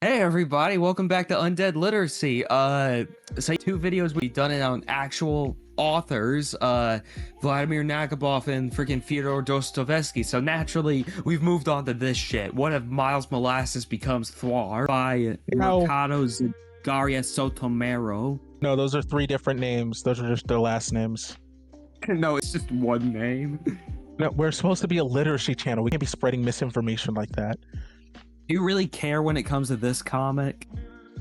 Hey everybody, welcome back to Undead Literacy. So two videos we've done it on actual authors, Vladimir Nabokov and freaking Fyodor Dostoevsky. So naturally, we've moved on to this shit. What if Miles Molasses becomes Thor by Mercado Zagaria Sotomero? No, those are three different names. Those are just their last names. No, it's just one name. No, we're supposed to be a literacy channel. We can't be spreading misinformation like that. Do you really care when it comes to this comic?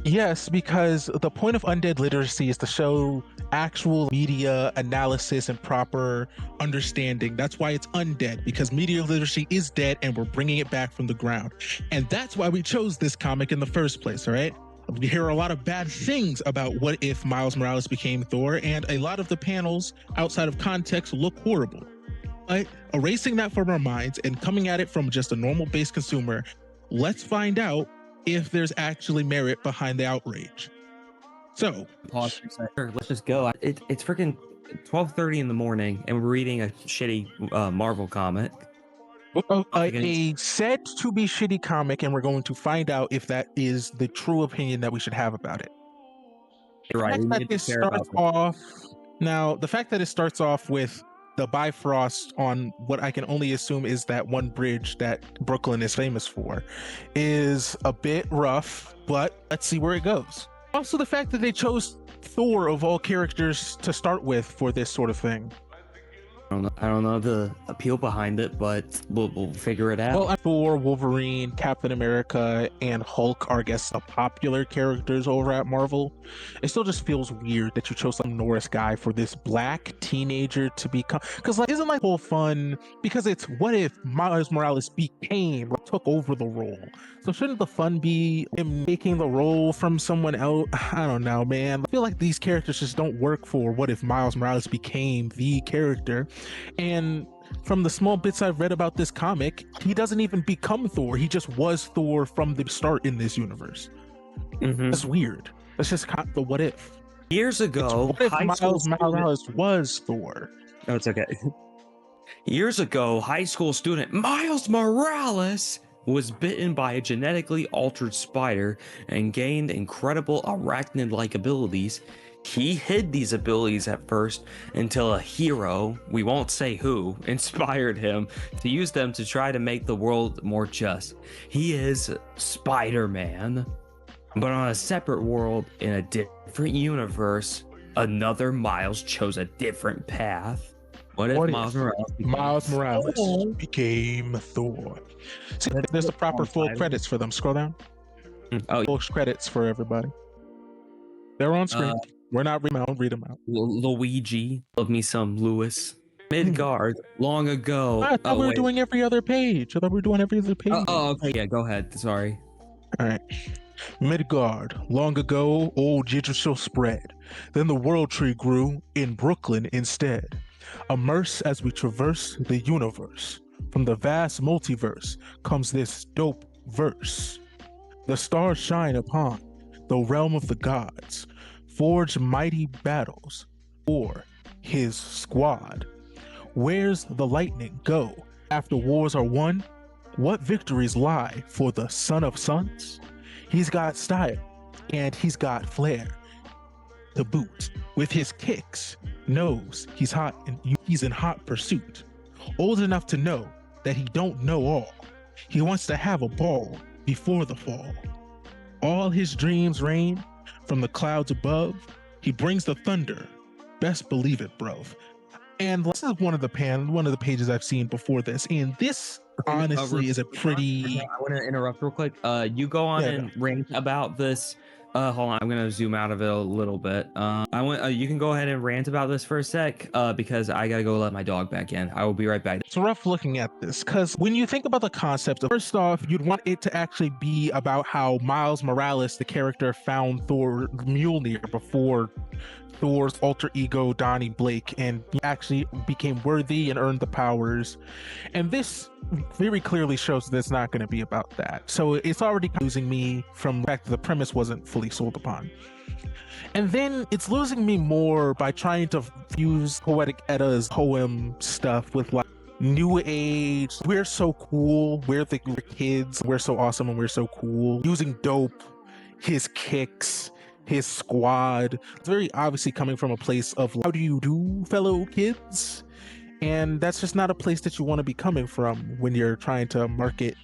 Yes, because the point of Undead Literacy is to show actual media analysis and proper understanding. That's why it's undead, because media literacy is dead and we're bringing it back from the ground. And that's why we chose this comic in the first place, all right? We hear a lot of bad things about what if Miles Morales became Thor, and a lot of the panels outside of context look horrible. But erasing that from our minds and coming at it from just a normal base consumer, let's find out if there's actually merit behind the outrage. So, pause for a second. Let's just go. It's freaking 12:30 in the morning, and we're reading a shitty Marvel comic. A said to be shitty comic, and we're going to find out if that is the true opinion that we should have about it. Right. The fact that it starts off with the Bifrost on what I can only assume is that one bridge that Brooklyn is famous for is a bit rough, but let's see where it goes. Also, the fact that they chose Thor of all characters to start with for this sort of thing. I don't know the appeal behind it, but we'll figure it out. Well, Thor, Wolverine, Captain America, and Hulk are, I guess, the popular characters over at Marvel. It still just feels weird that you chose some Norris guy for this black teenager to become. Because, isn't whole fun? Because it's what if Miles Morales took over the role? So shouldn't the fun be him taking the role from someone else? I don't know, man. I feel like these characters just don't work for what if Miles Morales became the character. And from the small bits I've read about this comic, he doesn't even become Thor. He just was Thor from the start in this universe. That's weird. That's just the what if. Years ago, what if Miles Morales was Thor? No, it's okay. Years ago, high school student Miles Morales was bitten by a genetically altered spider and gained incredible arachnid-like abilities. He hid these abilities at first until a hero, we won't say who, inspired him to use them to try to make the world more just. He is Spider-Man. But on a separate world, in a different universe, another Miles chose a different path. What if Miles Morales became Thor? See, there's the proper full credits for them. Scroll down. Full credits for everybody. They're on screen. We're not reading them out. Read them out. Luigi, love me some Lewis. Midgard, long ago. I thought we were doing every other page. Okay, yeah, go ahead. Sorry. All right. Midgard, long ago, old Yggdrasil spread. Then the world tree grew in Brooklyn instead. Immerse as we traverse the universe. From the vast multiverse comes this dope verse. The stars shine upon the realm of the gods. Forge mighty battles for his squad. Where's the lightning go after wars are won? What victories lie for the son of sons? He's got style and he's got flair to boot. With his kicks, knows he's hot and he's in hot pursuit. Old enough to know that he don't know all. He wants to have a ball before the fall. All his dreams reign from the clouds above. He brings the thunder. Best believe it, bro. And this is one of the pages I've seen before this, and this honestly is a pretty. I want to interrupt real quick. You go on and rant about this. Hold on, I'm gonna zoom out of it a little bit. You can go ahead and rant about this for a sec, because I gotta go let my dog back in. I will be right back. It's rough looking at this, because when you think about the concept, first off, you'd want it to actually be about how Miles Morales, the character, found Thor Mjolnir before Thor's alter ego Donnie Blake, and he actually became worthy and earned the powers. And this very clearly shows that it's not going to be about that. So it's already losing me from the fact that the premise wasn't fully sold upon. And then it's losing me more by trying to fuse Poetic Edda's poem stuff with new age, we're so cool, we're the kids, we're so awesome and we're so cool, using dope his kicks, his squad. It's very obviously coming from a place of how do you do, fellow kids? And that's just not a place that you want to be coming from when you're trying to market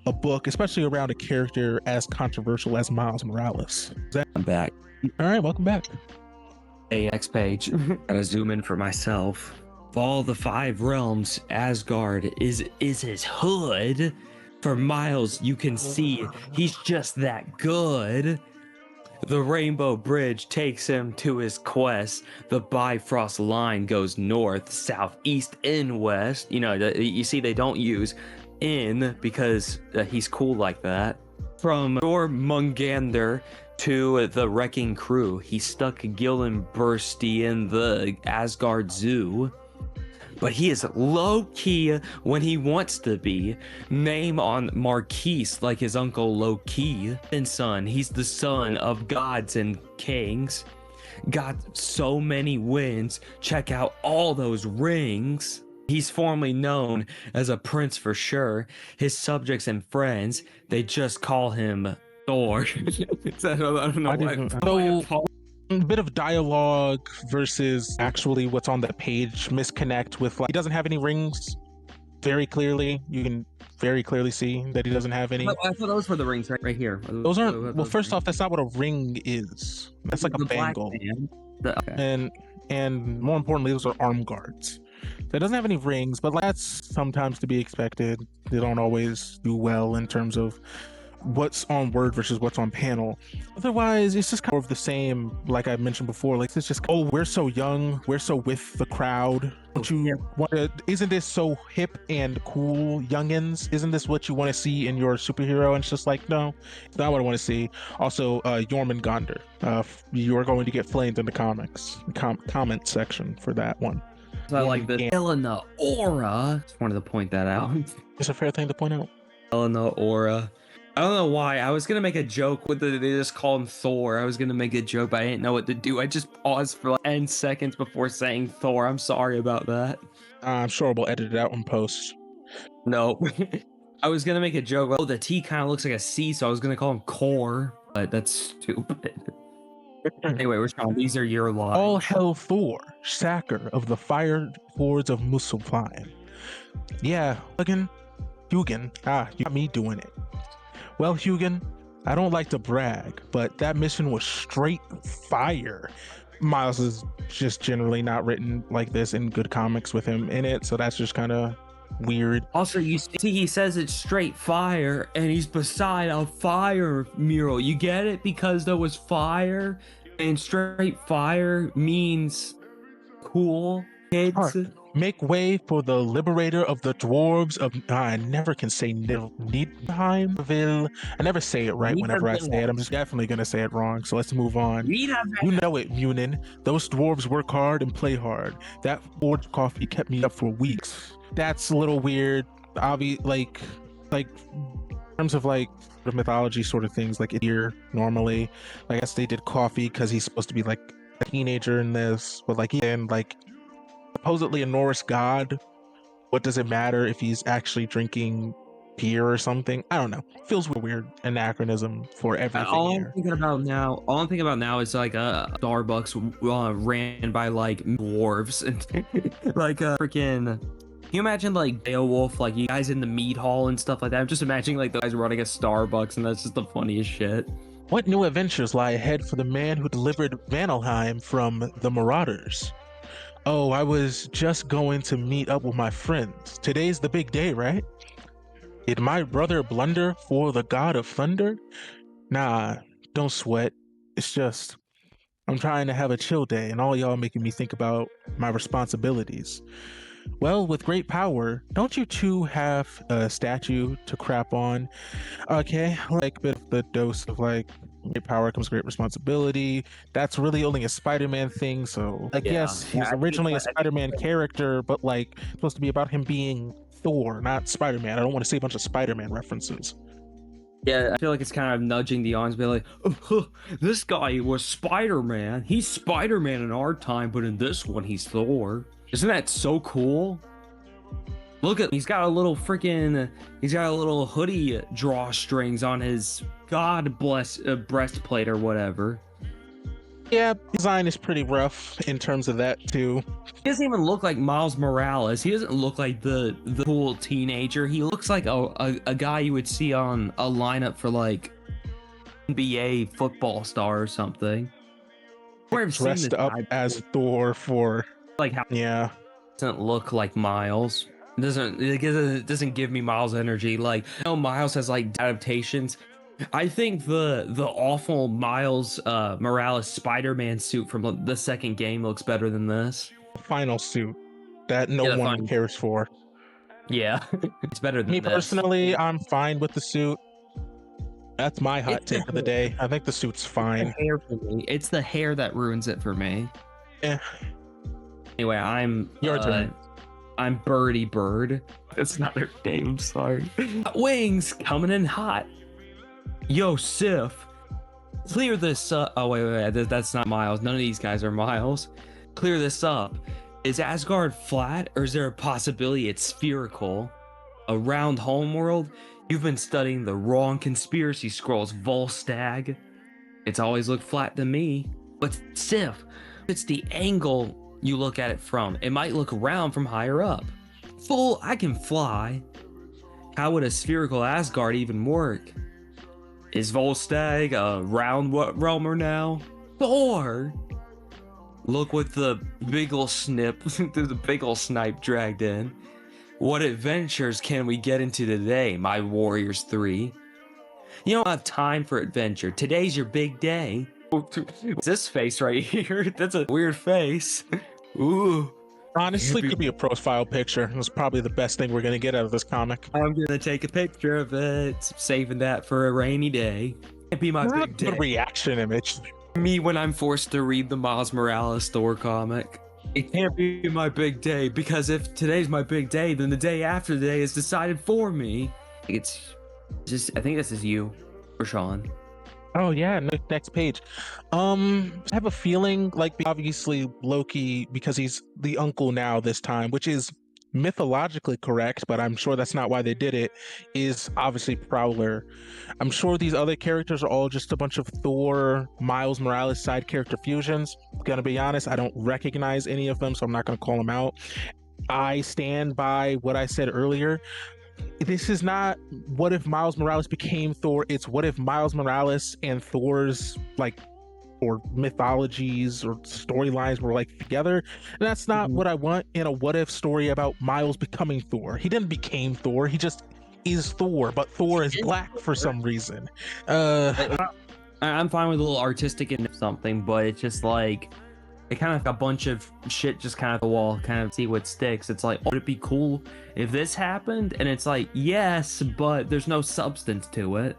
a book, especially around a character as controversial as Miles Morales. I'm back. All right, welcome back. Hey, next page. Gotta zoom in for myself. Of all the 5 realms, Asgard is his hood. For Miles, you can see he's just that good. The Rainbow Bridge takes him to his quest. The Bifrost line goes north, south, east, and west. You know, you see they don't use in because he's cool like that. From Jormungandr to the Wrecking Crew, he stuck Gillenbursty in the Asgard Zoo. But he is low-key when he wants to be. Name on Marquise like his uncle low-key. And son, he's the son of gods and kings. Got so many wins. Check out all those rings. He's formerly known as a prince for sure. His subjects and friends, they just call him Thor. I don't know why. A bit of dialogue versus actually what's on the page misconnect with, like, he doesn't have any rings. Very clearly, you can very clearly see that he doesn't have any. I thought those were the rings right here. Those aren't. Well, first off, that's not what a ring is. That's like a bangle. Okay. And more importantly, those are arm guards. So it doesn't have any rings, but that's sometimes to be expected. They don't always do well in terms of what's on word versus what's on panel. Otherwise, it's just kind of the same, like I mentioned before. Like, it's just, oh, we're so young, we're so with the crowd. Isn't this so hip and cool, youngins? Isn't this what you want to see in your superhero? And it's just like, no, it's not what I want to see. Also, Jormungandr, you are going to get flamed in the comics comment section for that one. So I like the Elena Aura. Just wanted to point that out. It's a fair thing to point out. Elena Aura. I don't know why. I was gonna make a joke with they just call him Thor. I was gonna make a joke, but I didn't know what to do. I just paused for like 10 seconds before saying Thor. I'm sorry about that. I'm sure we'll edit it out in post. No. I was gonna make a joke. Oh, the T kind of looks like a C, so I was gonna call him Core, but that's stupid. Anyway, we're trying. These are your lines. All hail Thor, sacker of the fire fords of Muspelheim. Yeah, Hugin, you got me doing it. Well, Hugin, I don't like to brag, but that mission was straight fire. Miles is just generally not written like this in good comics with him in it, so that's just kind of weird. Also, you see he says it's straight fire, and he's beside a fire mural. You get it? Because there was fire, and straight fire means cool, kids. Make way for the liberator of the dwarves of... I never can say Nidheimville. I never say it right whenever I say it. I'm just definitely going to say it wrong, so let's move on. You know it, Munin. Those dwarves work hard and play hard. That forged coffee kept me up for weeks. That's a little weird. Like in terms of like the mythology sort of things, like here normally, I guess they did coffee because he's supposed to be like a teenager in this, but like supposedly a Norse god. What does it matter if he's actually drinking beer or something? I don't know. Feels weird anachronism for everything. All I'm thinking about now is like a Starbucks ran by like dwarves and like a freaking. Can you imagine like Beowulf, like you guys in the mead hall and stuff like that? I'm just imagining like the guys running a Starbucks, and that's just the funniest shit. What new adventures lie ahead for the man who delivered Vanelheim from the Marauders? Oh, I was just going to meet up with my friends. Today's the big day, right? Did my brother blunder for the god of thunder? Nah, don't sweat. It's just, I'm trying to have a chill day, and all y'all making me think about my responsibilities. Well, with great power, don't you two have a statue to crap on? Okay, like a bit of the dose of like, great power comes great responsibility. That's really only a Spider-Man thing, so like yes, he's originally a Spider-Man character, but like supposed to be about him being Thor, not Spider-Man. I don't want to say a bunch of Spider-Man references. Yeah, I feel like it's kind of nudging the audience, be like, oh, this guy was Spider-Man. He's Spider-Man in our time, but in this one, he's Thor. Isn't that so cool? Look at, he's got a little hoodie drawstrings on his God bless breastplate or whatever. Yeah, design is pretty rough in terms of that too. He doesn't even look like Miles Morales. He doesn't look like the cool teenager. He looks like a guy you would see on a lineup for like NBA football star or something. Dressed up as Thor for like how doesn't look like Miles. It doesn't give me Miles energy. Like, Miles has like adaptations. I think the awful Miles Morales Spider-Man suit from the second game looks better than this. Final suit that no one cares for. Yeah, it's better than me this. Personally, I'm fine with the suit. That's my hot take of the day. I think the suit's fine. Hair for me. It's the hair that ruins it for me. Yeah. Anyway, your turn. I'm Birdie Bird. That's not her name. I'm sorry. Wings coming in hot. Yo, Sif, clear this up. Oh wait, that's not Miles. None of these guys are Miles. Clear this up. Is Asgard flat, or is there a possibility it's spherical? A round homeworld? You've been studying the wrong conspiracy scrolls, Volstagg. It's always looked flat to me. But Sif, it's the angle you look at it from. It might look round from higher up. Fool, I can fly. How would a spherical Asgard even work? Is Volstagg a round realmer now? Thor! Look what the big ol' the big ol' snipe dragged in. What adventures can we get into today, my Warriors 3? You don't have time for adventure. Today's your big day. What's this face right here? That's a weird face. Ooh. Honestly, could be a profile picture. It's probably the best thing we're gonna get out of this comic. I'm gonna take a picture of it, saving that for a rainy day. It'd be my big day. A reaction image. Me when I'm forced to read the Miles Morales Thor comic. It can't be my big day, because if today's my big day, then the day after the day is decided for me. It's just, I think this is you, Rahshawn. Oh yeah, next page. I have a feeling like obviously Loki, because he's the uncle now this time, which is mythologically correct, but I'm sure that's not why they did it, is obviously Prowler. I'm sure these other characters are all just a bunch of Thor, Miles Morales side character fusions. Gonna be honest, I don't recognize any of them, so I'm not gonna call them out. I stand by what I said earlier. This is not what if Miles Morales became Thor, it's what if Miles Morales and Thor's or mythologies or storylines were together. And that's not what I want in a what if story about Miles becoming Thor. He didn't become Thor, he just is Thor, but Thor is black for some reason. I'm fine with a little artistic and something, but it's just it kind of a bunch of shit just kind of the wall, kind of see what sticks. It's like, would it be cool if this happened? And it's like, yes, but there's no substance to it.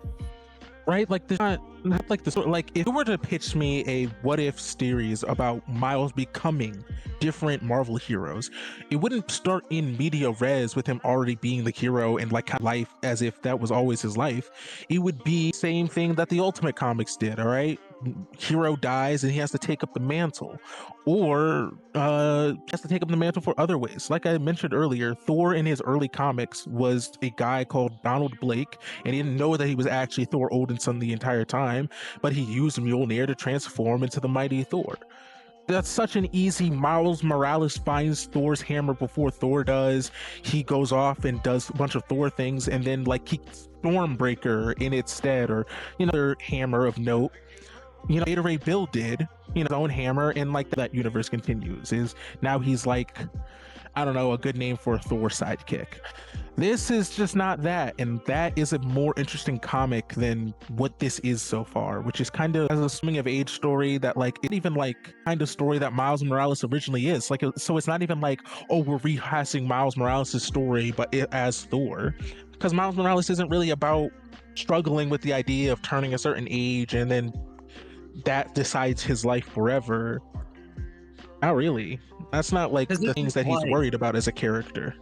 Right? There's not this. If you were to pitch me a what if series about Miles becoming different Marvel heroes, it wouldn't start in media res with him already being the hero and kind of life as if that was always his life. It would be the same thing that the Ultimate Comics did, all right? Hero dies and he has to take up the mantle, or has to take up the mantle for other ways. Like I mentioned earlier, Thor in his early comics was a guy called Donald Blake, and he didn't know that he was actually Thor Odinson the entire time, but he used Mjolnir to transform into the mighty Thor. That's such an easy. Miles Morales finds Thor's hammer before Thor does. He goes off and does a bunch of Thor things, and then he Stormbreaker in its stead, or their hammer of note. Beta Ray Bill did, his own hammer, and that universe continues. Is now he's I don't know, a good name for a Thor sidekick. This is just not that, and that is a more interesting comic than what this is so far, which is kind of as a coming of age story that isn't even kind of story that Miles Morales originally is. So it's not even oh, we're rehashing Miles Morales' story, but as Thor, because Miles Morales isn't really about struggling with the idea of turning a certain age and then that decides his life forever. Not really. That's not the things that he's worried about as a character.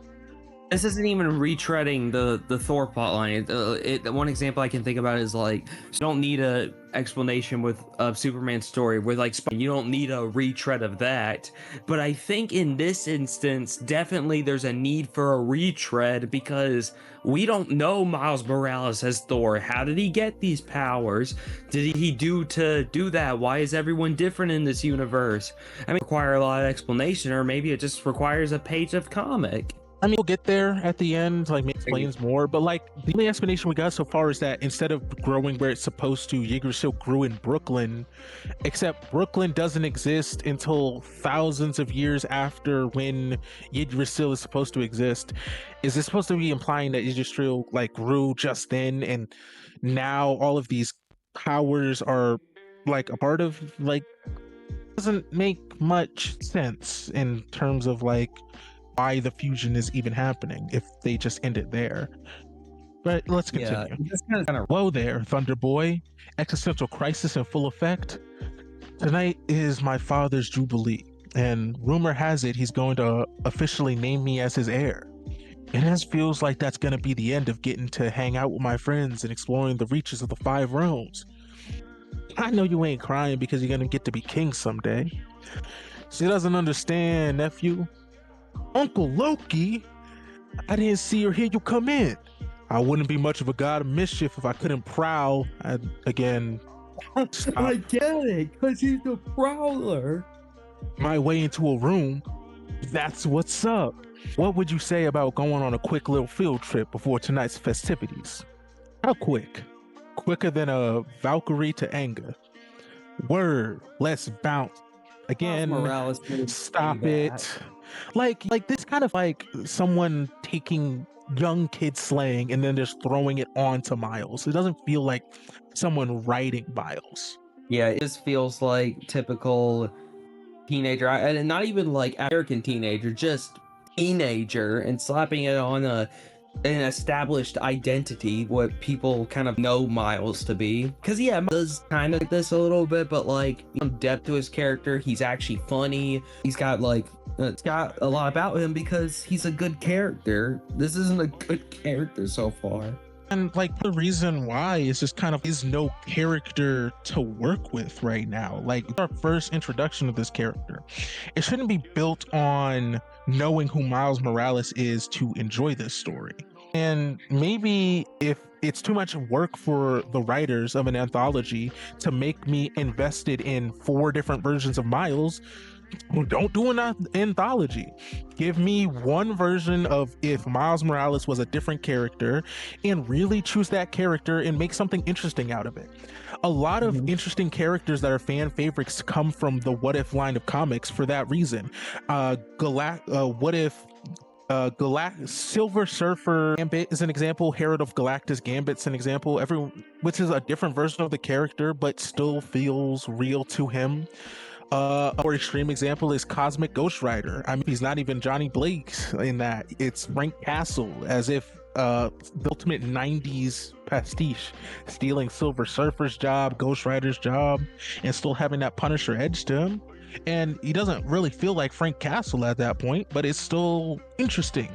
This isn't even retreading the Thor plotline. One example I can think about is like, you don't need a explanation with Superman's story with like you don't need a retread of that. But I think in this instance, definitely there's a need for a retread because we don't know Miles Morales as Thor. How did he get these powers? Did he do to do that? Why is everyone different in this universe? I mean, it require a lot of explanation, or maybe it just requires a page of comic. I mean, we'll get there at the end, like, it explains more, but like, the only explanation we got so far is that instead of growing where it's supposed to, Yggdrasil grew in Brooklyn, except Brooklyn doesn't exist until thousands of years after when Yggdrasil is supposed to exist. Is this supposed to be implying that Yggdrasil, like, grew just then, and now all of these powers are, like, a part of, like, doesn't make much sense in terms of, like, why the fusion is even happening if they just end it there. But let's continue. Yeah, Whoa there, Thunder Boy. Existential crisis in full effect. Tonight is my father's jubilee, and rumor has it he's going to officially name me as his heir. It just feels like that's going to be the end of getting to hang out with my friends and exploring the reaches of the 5 realms. I know you ain't crying because you're going to get to be king someday. She doesn't understand, nephew. Uncle Loki, I didn't see or hear you come in. I wouldn't be much of a god of mischief if I couldn't prowl. Again, I get it, because he's the prowler. My way into a room. That's what's up. What would you say about going on a quick little field trip before tonight's festivities? How quick? Quicker than a Valkyrie to anger. Word, let's bounce. Again, Morales stop it. Like this kind of like someone taking young kid slang and then just throwing it onto Miles. It doesn't feel like someone writing Miles. Yeah, it just feels like typical teenager, and not even like American teenager, just teenager, and slapping it on an established identity, what people kind of know Miles to be. Because yeah, Miles does kind of like this a little bit, but like depth to his character. He's actually funny. He's got like it's got a lot about him because he's a good character. This isn't a good character so far. And like the reason why is just kind of is no character to work with right now. Like our first introduction of this character. It shouldn't be built on knowing who Miles Morales is to enjoy this story. And maybe if it's too much work for the writers of an anthology to make me invested in 4 different versions of Miles, don't do an anthology. Give me one version of if Miles Morales was a different character and really choose that character and make something interesting out of it. A lot of interesting characters that are fan favorites come from the What If line of comics for that reason. What If Silver Surfer Gambit is an example. Herald of Galactus Gambit's an example. Which is a different version of the character but still feels real to him. A more extreme example is Cosmic Ghost Rider. I mean, he's not even Johnny Blake's in that. It's Frank Castle, as if the ultimate 90s pastiche, stealing Silver Surfer's job, Ghost Rider's job, and still having that Punisher edge to him. And he doesn't really feel like Frank Castle at that point, but it's still interesting.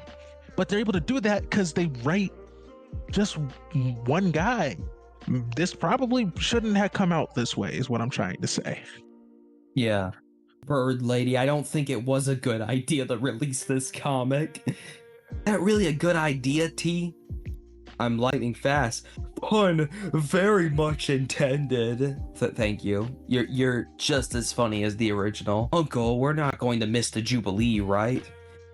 But they're able to do that because they write just one guy. This probably shouldn't have come out this way, is what I'm trying to say. Yeah. Bird Lady, I don't think it was a good idea to release this comic. Is that really a good idea, T? I'm lightning fast. Pun very much intended. Thank you. You're just as funny as the original. Uncle, we're not going to miss the Jubilee, right?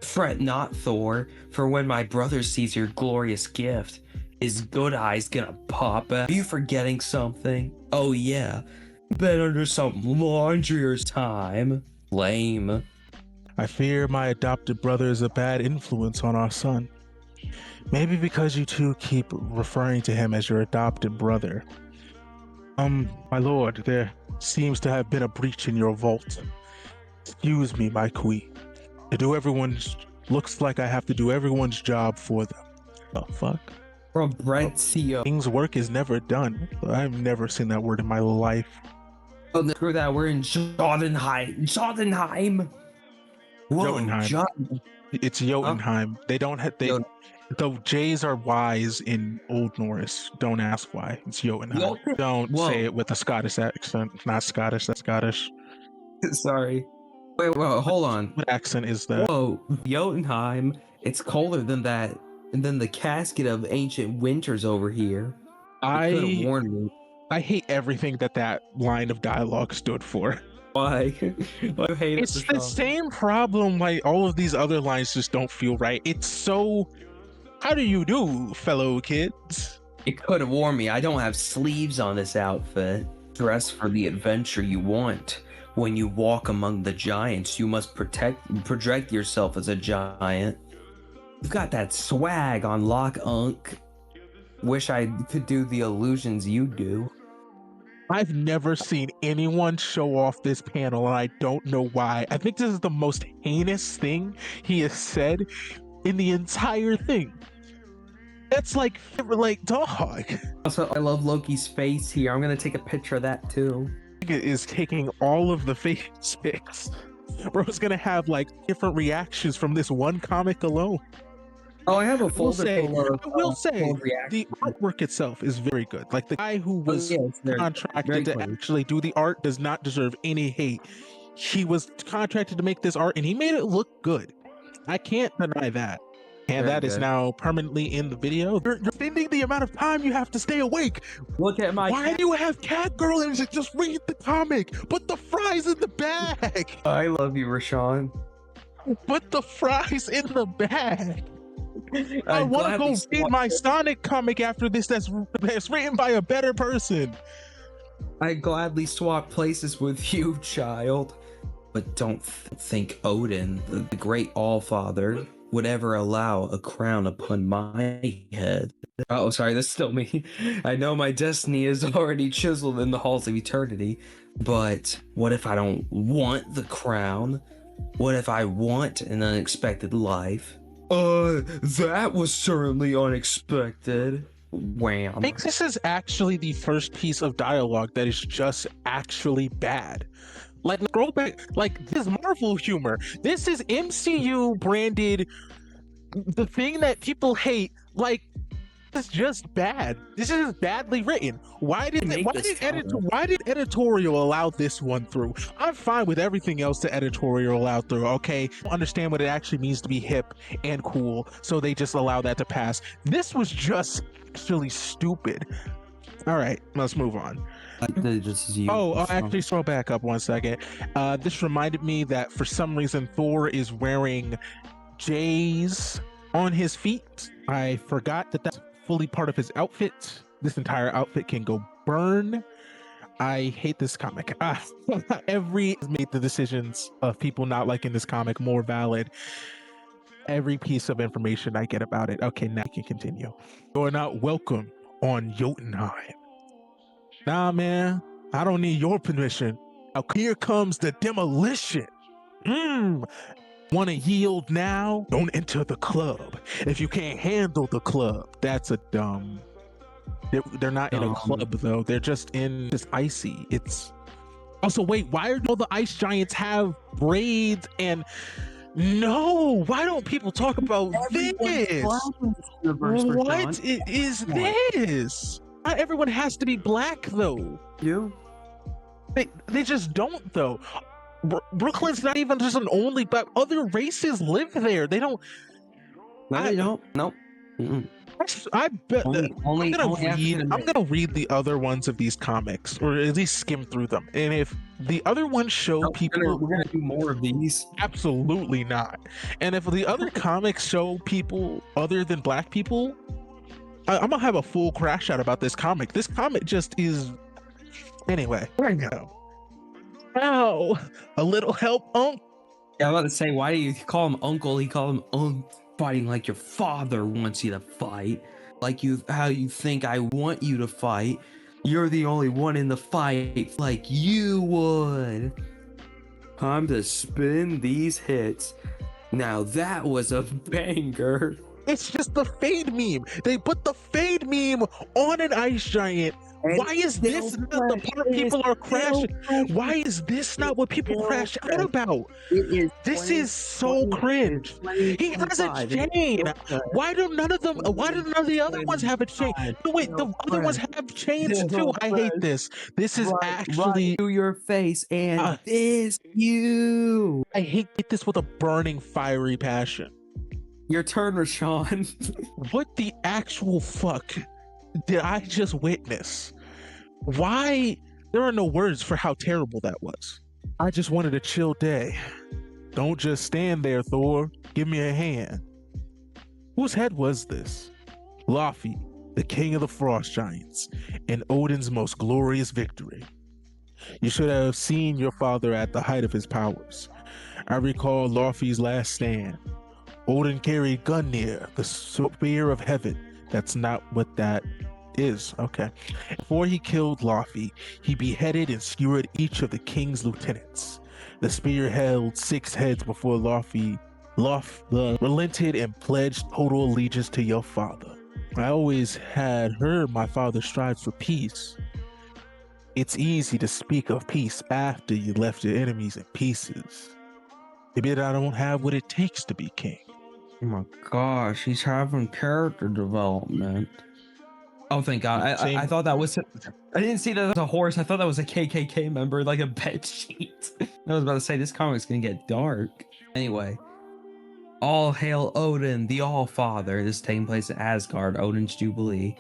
Fret not, Thor, for when my brother sees your glorious gift, his good eye's gonna pop out. Are you forgetting something? Oh yeah. Been under some laundry or time. Lame. I fear my adopted brother is a bad influence on our son. Maybe because you two keep referring to him as your adopted brother. My lord, there seems to have been a breach in your vault. Excuse me, my queen. Looks like I have to do everyone's job for them. The fuck? From Branson. King's work is never done. I've never seen that word in my life. Oh, screw that. We're in Jotunheim. Jotunheim. Whoa, Jotunheim. It's Jotunheim. They don't have they. Jot- The J's are Y's in Old Norse. Don't ask why. It's Jotunheim. Jot- Don't Whoa. say it with a Scottish accent. It's not Scottish. That's Scottish. Sorry. Wait, hold on. What accent is that? Whoa, Jotunheim. It's colder than that, and then the casket of ancient winters over here. You could have warned me. I hate everything that line of dialogue stood for. Why? Why you hate it, It's the Rashawn? same problem. Like all of these other lines just don't feel right. It's so. How do you do, fellow kids? You could have warned me. I don't have sleeves on this outfit. Dress for the adventure you want. When you walk among the giants, you must project yourself as a giant. You've got that swag on lock, Unk. Wish I could do the illusions you do. I've never seen anyone show off this panel, and I don't know why. I think this is the most heinous thing he has said in the entire thing. That's like dog. Also, I love Loki's face here. I'm gonna take a picture of that too. Is taking all of the face pics. Bro's gonna have like different reactions from this one comic alone. Oh, I have a folder full of, I will say full of the artwork itself is very good. Like the guy who was contracted to actually do the art does not deserve any hate. He was contracted to make this art and he made it look good. I can't deny that. And that is now permanently in the video. You're spending the amount of time you have to stay awake. Look at my. Why do you have cat girl and just read the comic? Put the fries in the bag. I love you, Rashawn. Put the fries in the bag. I I'm want to glad go we read my Sonic comic after this that's written by a better person. I gladly swap places with you, child. But don't think Odin, the great Allfather, would ever allow a crown upon my head. Oh, sorry, that's still me. I know my destiny is already chiseled in the halls of eternity, but what if I don't want the crown? What if I want an unexpected life? That was certainly unexpected. Wham. I think this is actually the first piece of dialogue that is just actually bad. Like, scroll back, like, this is Marvel humor. This is MCU branded, the thing that people hate. Like, it's just bad. This is badly written. Why did editorial allow this one through? I'm fine with everything else the editorial allowed through. Okay, understand what it actually means to be hip and cool, so they just allow that to pass. This was just actually stupid. All right, let's move on. I'll actually scroll back up 1 second. This reminded me that for some reason Thor is wearing J's on his feet. I forgot that that's fully part of his outfit. This entire outfit can go burn. I hate this comic. Every has made the decisions of people not liking this comic more valid. Every piece of information I get about it. Okay, now I can continue. You're not welcome on Jotunheim. Nah, man, I don't need your permission. Now here comes the demolition. Want to yield now? Don't enter the club. If you can't handle the club, that's a dumb. They're not in a club though. They're just in this icy. It's also, wait, why do all the ice giants have braids and no? Why don't people talk about this? What is this? Not everyone has to be black though. You? They just don't though. Brooklyn's not even just an only black. Other races live there. They don't. No, they don't. Nope. I bet. I'm gonna read the other ones of these comics, or at least skim through them. And if the other ones show people, we're gonna do more of these. Absolutely not. And if the other comics show people other than black people, I'm gonna have a full crash out about this comic. This comic just is. Anyway, right now. Ow! A little help, Unc? Yeah, I'm about to say, why do you call him Uncle? He called him Unc. Fighting like your father wants you to fight. Like how you think I want you to fight. You're the only one in the fight like you would. Time to spin these hits. Now that was a banger. It's just the Fade meme. They put the Fade meme on an ice giant Why is this not the part people are crashing? Why is this not what people crash out about? This is so cringe. He has a chain. Why do none of them? Why do none of the other ones have a chain? No, wait, the other ones have chains too. I hate this. This is actually to your face and this you. I hate this with a burning, fiery passion. Your turn, Rahshawn. What the actual fuck did I just witness? Why? There are no words for how terrible that was. I just wanted a chill day. Don't just stand there, Thor. Give me a hand. Whose head was this? Laufey, the king of the frost giants, and Odin's most glorious victory. You should have seen your father at the height of his powers. I recall Laufey's last stand. Odin carried Gungnir, the spear of heaven. That's not what that is. Okay. Before he killed Laufey, he beheaded and skewered each of the king's lieutenants. The spear held 6 heads before Laufey relented and pledged total allegiance to your father. I always had heard my father strives for peace. It's easy to speak of peace after you left your enemies in pieces. Maybe I don't have what it takes to be king. Oh my gosh, he's having character development. Oh, thank God. I thought that was... I didn't see that as a horse. I thought that was a KKK member, like a bed sheet. I was about to say, this comic's gonna get dark. Anyway. All hail Odin, the All-Father. This is taking place at Asgard, Odin's Jubilee.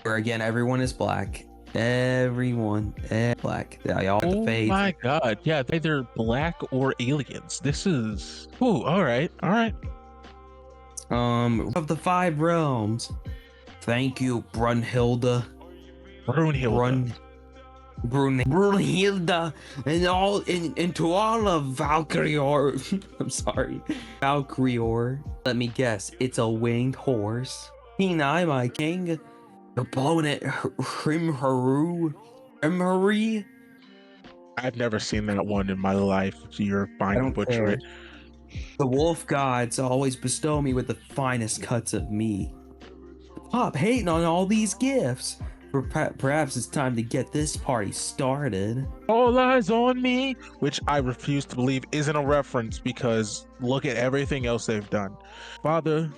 Where again, everyone is black. Everyone is black. They all have the face. Oh my God. Yeah, they're either black or aliens. This is... Ooh, all right. All right. Of the 5 realms. Thank you, Brunhilde, and to all of Valkyrior. I'm sorry, Valkyrior. Let me guess, it's a winged horse. Kenai, my king, you're blowing it, Hrimharu. I've never seen that one in my life, so you're fine to butcher it. The wolf gods always bestow me with the finest cuts of meat. Stop hating on all these gifts. Perhaps it's time to get this party started. All eyes on me, which I refuse to believe isn't a reference because look at everything else they've done. Father,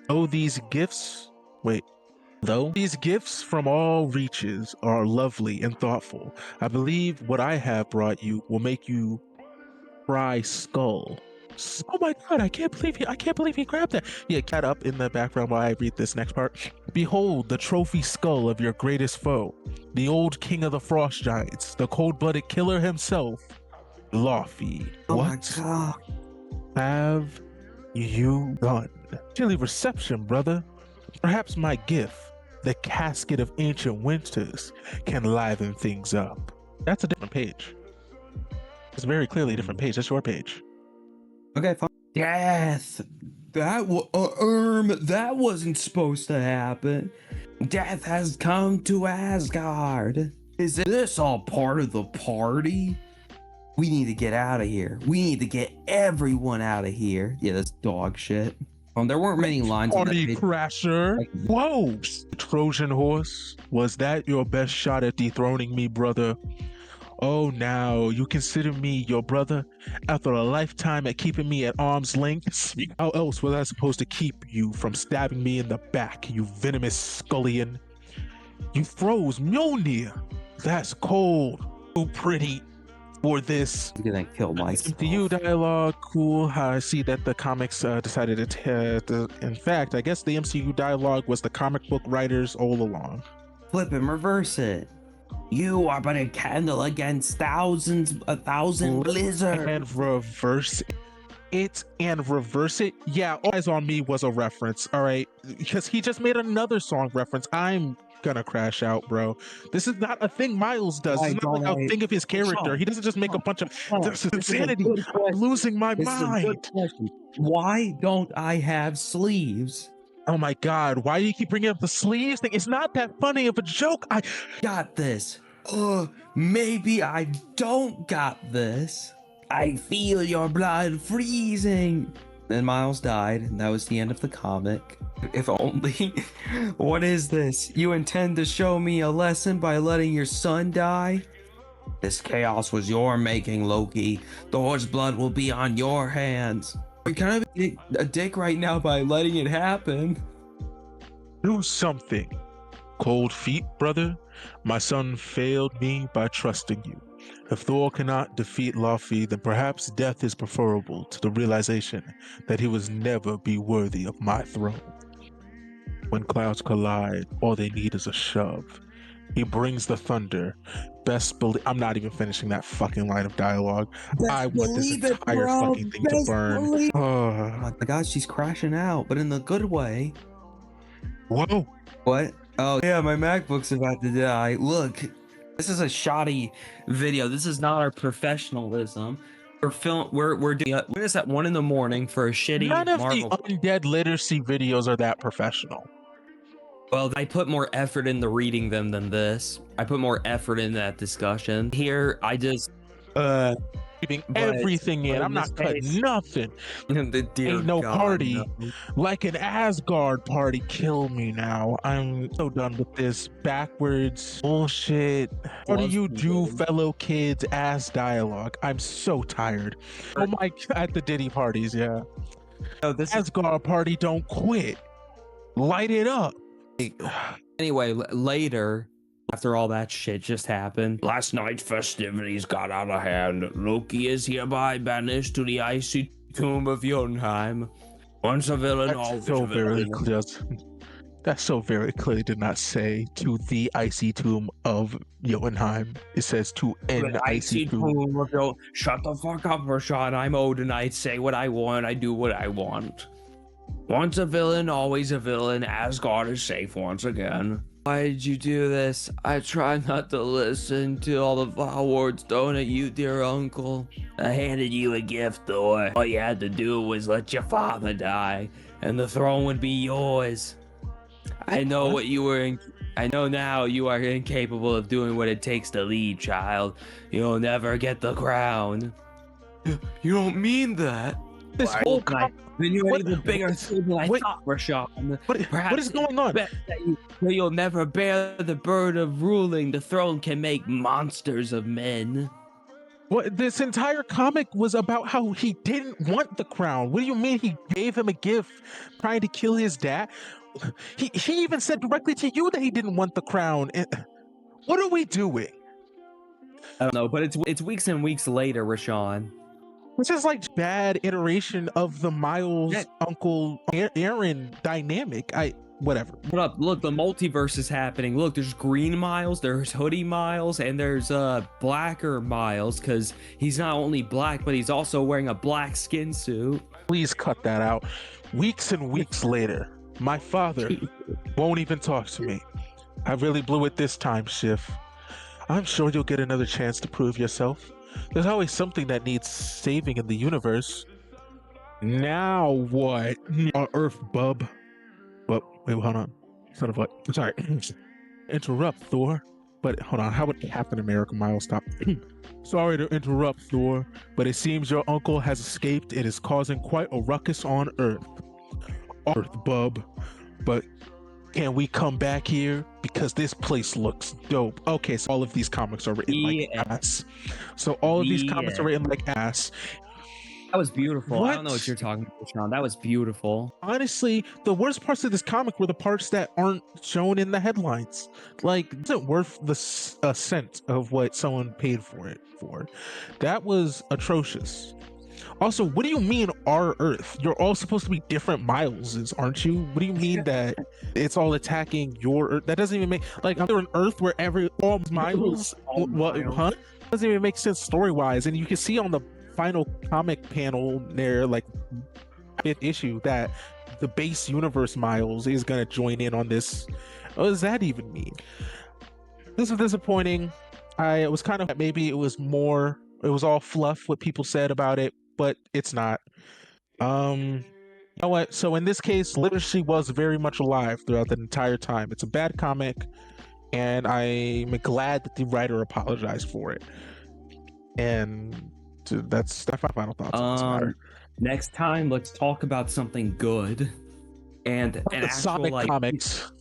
though these gifts from all reaches are lovely and thoughtful, I believe what I have brought you will make you cry skull. Oh my God, I can't believe he grabbed that. Yeah, cat up in the background while I read this next part. Behold the trophy skull of your greatest foe, the old king of the frost giants, the cold-blooded killer himself, Laufey. Oh what my God. have you done? Chilly reception, brother. Perhaps my gift, the casket of ancient winters, can liven things up. That's a different page. It's very clearly a different page. That's your page. Okay, fine. Death. That wasn't supposed to happen. Death has come to Asgard. Is this all part of the party? We need to get out of here. We need to get everyone out of here. Yeah, that's dog shit. There weren't many lines on that Party page. crasher. Whoa! Trojan horse, was that your best shot at dethroning me, brother? Oh, now you consider me your brother after a lifetime at keeping me at arm's length? How else was I supposed to keep you from stabbing me in the back, you venomous scullion? You froze Mjolnir. That's cold. Too pretty for this. I'm gonna kill myself. MCU dialogue, cool. I see that the comics decided to, in fact, I guess the MCU dialogue was the comic book writers all along. Flip and reverse it. You are but a candle against a thousand blizzards. And reverse it. Yeah, All Eyes on Me was a reference, all right? Because he just made another song reference. I'm gonna crash out, bro. This is not a thing Miles does. It's not like a thing of his character. He doesn't just make a bunch of... This is insanity. I'm losing my mind. Why don't I have sleeves? Oh my God, why do you keep bringing up the sleeves thing? It's not that funny of a joke. I got this. Maybe I don't got this. I feel your blood freezing. Then Miles died, and that was the end of the comic. If only. What is this? You intend to show me a lesson by letting your son die? This chaos was your making, Loki. Thor's blood will be on your hands. You're kind of a dick right now by letting it happen. Do something. Cold feet, brother. My son failed me by trusting you. If Thor cannot defeat Laufey, then perhaps death is preferable to the realization that he was never be worthy of my throne. When clouds collide, all they need is a shove. He brings the thunder. Best believe I'm not even finishing that fucking line of dialogue. I want this entire fucking thing to burn. Oh my god, she's crashing out, but in the good way. Whoa. What? Oh yeah, my MacBook's about to die. Look, this is a shoddy video. This is not our professionalism. We're doing when is at 1 a.m. for a shitty None of Marvel. the Undead Literacy videos are that professional. Well, I put more effort into reading them than this. I put more effort in that discussion. Here, I just Keeping everything in. I'm not cutting nothing. Ain't no party. No. Like an Asgard party. Kill me now. I'm so done with this backwards bullshit. What do you do, fellow kids? Ass dialogue. I'm so tired. Oh my, at the Diddy parties, yeah. No, this Asgard party don't quit. Light it up. Anyway, later, after all that shit just happened, last night's festivities got out of hand. Loki is hereby banished to the icy tomb of Jotunheim. Once a villain, always a villain. That so very clearly did not say to the icy tomb of Jotunheim. It says to an icy tomb of Jotunheim. Shut the fuck up, Rahshawn. I'm Odin. I say what I want. I do what I want. Once a villain, always a villain. Asgard is safe once again. Why did you do this? I tried not to listen to all the vile words thrown at you, dear uncle. I handed you a gift, Thor. All you had to do was let your father die, and the throne would be yours. I know what you were in. I know now you are incapable of doing what it takes to lead, child. You'll never get the crown. You don't mean that. This whole then you are even bigger than I thought, Rahshawn. What is going on? That you'll never bear the burden of ruling. The throne can make monsters of men. What, this entire comic was about how he didn't want the crown. What do you mean he gave him a gift trying to kill his dad? He even said directly to you that he didn't want the crown. What are we doing? I don't know, but it's weeks and weeks later, Rahshawn. This is like bad iteration of the Miles Uncle Aaron dynamic. Whatever. What up? Look, the multiverse is happening. Look, there's Green Miles, there's Hoodie Miles, and there's Blacker Miles, because he's not only black, but he's also wearing a black skin suit. Please cut that out. Weeks and weeks later, my father won't even talk to me. I really blew it this time, Schiff. I'm sure you'll get another chance to prove yourself. There's always something that needs saving in the universe. Now what? Earth, bub. But wait, hold on. Son of what? Sorry. Interrupt, Thor. But hold on. How would Captain America Miles stop? Sorry to interrupt, Thor, but it seems your uncle has escaped. It is causing quite a ruckus on Earth. Earth, bub. But can we come back here? Because this place looks dope. Okay, so all of these comics are written like ass. So all of these comics are written like ass. That was beautiful. What? I don't know what you're talking about, Sean. That was beautiful. Honestly, the worst parts of this comic were the parts that aren't shown in the headlines. Like, it isn't worth a cent of what someone paid for it for. That was atrocious. Also, what do you mean our Earth? You're all supposed to be different Mileses, aren't you? What do you mean that it's all attacking your Earth? That doesn't even make like under an Earth where all Miles. What? Huh? Doesn't even make sense story wise. And you can see on the final comic panel there, like 5th issue, that the base universe Miles is gonna join in on this. What does that even mean? This is disappointing. I was kind of maybe it was all fluff what people said about it, but it's not. You know what? So in this case, literacy was very much alive throughout the entire time. It's a bad comic, and I'm glad that the writer apologized for it. And that's my final thoughts on this matter. Next time, let's talk about something good and an The actual Sonic like comics.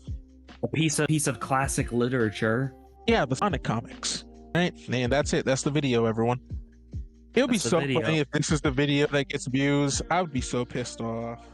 a piece of classic literature. Yeah, the Sonic comics. Right? And that's it. That's the video, everyone. It would be That's the so video. funny if this is the video that gets views. I would be so pissed off.